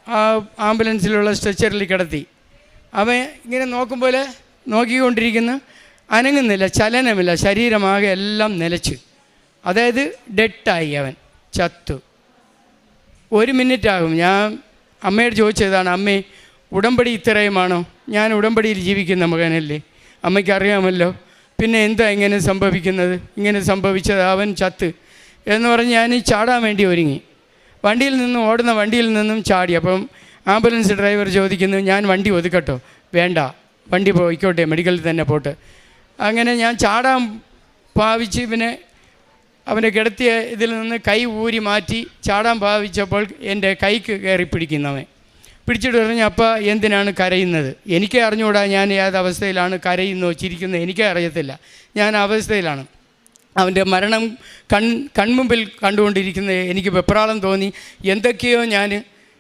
ആ ആംബുലൻസിലുള്ള സ്ട്രെച്ചറിൽ കിടത്തി. അവൻ ഇങ്ങനെ നോക്കുമ്പോൾ നോക്കിക്കൊണ്ടിരിക്കുന്നു, അനങ്ങുന്നില്ല, ചലനമില്ല, ശരീരമാകെ എല്ലാം നിലച്ചു. അതായത് ഡെഡായി, അവൻ ചത്തു. 1 മിനിറ്റാകും. ഞാൻ അമ്മയോട് ചോദിച്ചതാണ്, അമ്മേ ഉടമ്പടി ഇത്രയുമാണോ? ഞാൻ ഉടമ്പടിയിൽ ജീവിക്കുന്ന മകനല്ലേ, അമ്മയ്ക്ക് അറിയാമല്ലോ, പിന്നെ എന്താ ഇങ്ങനെ സംഭവിക്കുന്നത്? ഇങ്ങനെ സംഭവിച്ചത്, അവൻ ചത്ത് എന്ന് പറഞ്ഞ് ഞാൻ ചാടാൻ വേണ്ടി ഒരുങ്ങി. ഓടുന്ന വണ്ടിയിൽ നിന്നും ചാടി. അപ്പം ആംബുലൻസ് ഡ്രൈവർ ചോദിക്കുന്നു, ഞാൻ വണ്ടി ഒതുക്കട്ടോ? വേണ്ട, വണ്ടി പോയിക്കോട്ടെ, മെഡിക്കലിൽ തന്നെ പോട്ടെ. അങ്ങനെ ഞാൻ ചാടാൻ ഭാവിച്ച് പിന്നെ അവനെ കിടത്തിയ ഇതിൽ നിന്ന് കൈ ഊരി മാറ്റി ചാടാൻ ഭാവിച്ചപ്പോൾ എൻ്റെ കൈക്ക് കയറി പിടിക്കുന്നവൻ. പിടിച്ചിട്ട് പറഞ്ഞു, അപ്പ എന്തിനാണ് കരയുന്നത്? എനിക്കേ അറിഞ്ഞുകൂടാ ഞാൻ ഏതവസ്ഥയിലാണ് കരയുന്നോ ചിരിക്കുന്നോ, എനിക്കേ അറിയത്തില്ല. ഞാൻ അവസ്ഥയിലാണ്. അവൻ്റെ മരണം കൺമുമ്പിൽ കണ്ടുകൊണ്ടിരിക്കുന്നത് എനിക്ക് വെപ്രാളം തോന്നി. എന്തൊക്കെയോ ഞാൻ